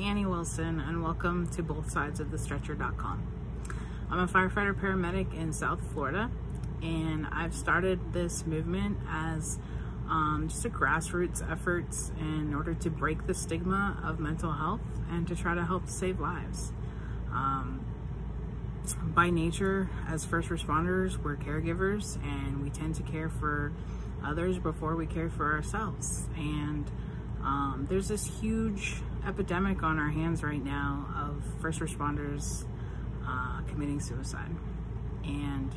Annie Wilson, and welcome to BothSidesOfTheStretcher.com. I'm a firefighter paramedic in South Florida, and I've started this movement as just a grassroots effort in order to break the stigma of mental health and to try to help save lives. By nature, as first responders, we're caregivers, and we tend to care for others before we care for ourselves. And there's this huge epidemic on our hands right now of first responders committing suicide. And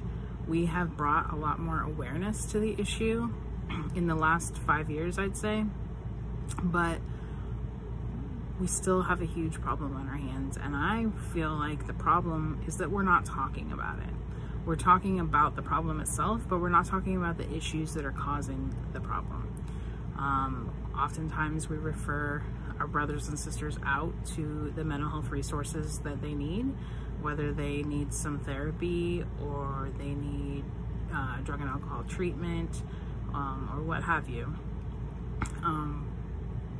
we have brought a lot more awareness to the issue in the last 5 years, I'd say. But we still have a huge problem on our hands. And I feel like the problem is that we're not talking about it. We're talking about the problem itself, but we're not talking about the issues that are causing the problem. Oftentimes we refer our brothers and sisters out to the mental health resources that they need, whether they need some therapy or they need drug and alcohol treatment, or what have you.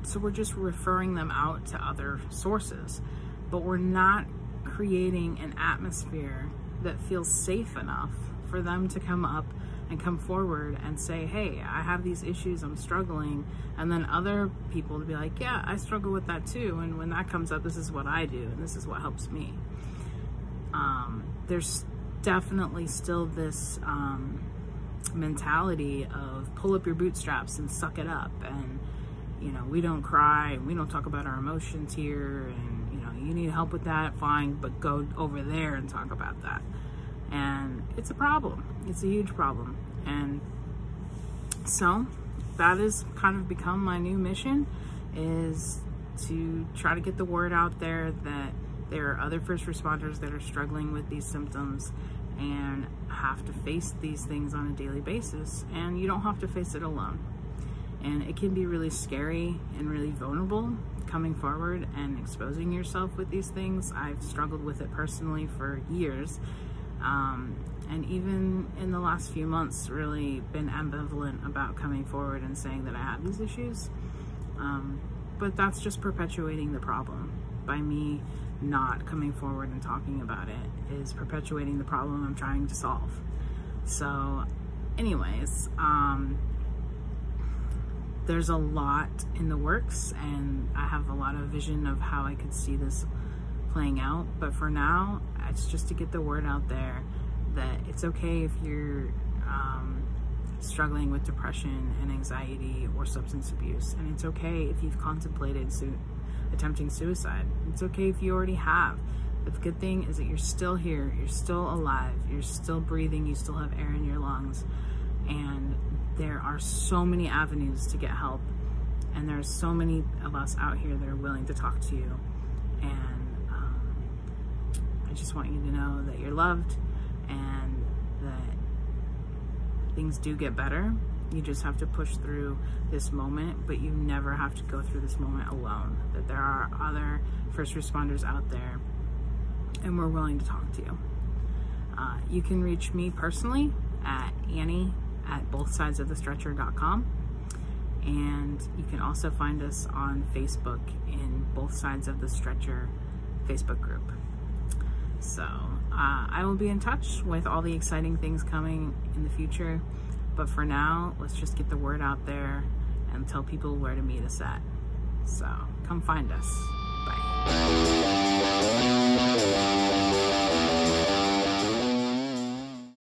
So we're just referring them out to other sources, but we're not creating an atmosphere that feels safe enough for them to come up and come forward and say, hey, I have these issues, I'm struggling. And then other people to be like, yeah, I struggle with that too. And when that comes up, this is what I do, and this is what helps me. There's definitely still this mentality of pull up your bootstraps and suck it up. And, you know, we don't cry, and we don't talk about our emotions here. And, you know, you need help with that, fine, but go over there and talk about that. And it's a problem. It's a huge problem. And so that has kind of become my new mission, is to try to get the word out there that there are other first responders that are struggling with these symptoms and have to face these things on a daily basis. And you don't have to face it alone. And it can be really scary and really vulnerable coming forward and exposing yourself with these things. I've struggled with it personally for years. And even in the last few months, really been ambivalent about coming forward and saying that I have these issues. But that's just perpetuating the problem. By me not coming forward and talking about it is perpetuating the problem I'm trying to solve. So anyways, there's a lot in the works, and I have a lot of vision of how I could see this playing out. But for now, it's just to get the word out there that it's okay if you're struggling with depression and anxiety or substance abuse, and it's okay if you've contemplated attempting suicide. It's okay if you already have. The good thing is that you're still here, you're still alive, you're still breathing, you still have air in your lungs, and there are so many avenues to get help, and there's so many of us out here that are willing to talk to you. And I just want you to know that you're loved and that things do get better. You just have to push through this moment, but you never have to go through this moment alone. That there are other first responders out there, and we're willing to talk to you. You can reach me personally at Annie@BothSidesOfTheStretcher.com, and you can also find us on Facebook in Both Sides of the Stretcher Facebook group. So I will be in touch with all the exciting things coming in the future. But for now, let's just get the word out there and tell people where to meet us at. So come find us. Bye.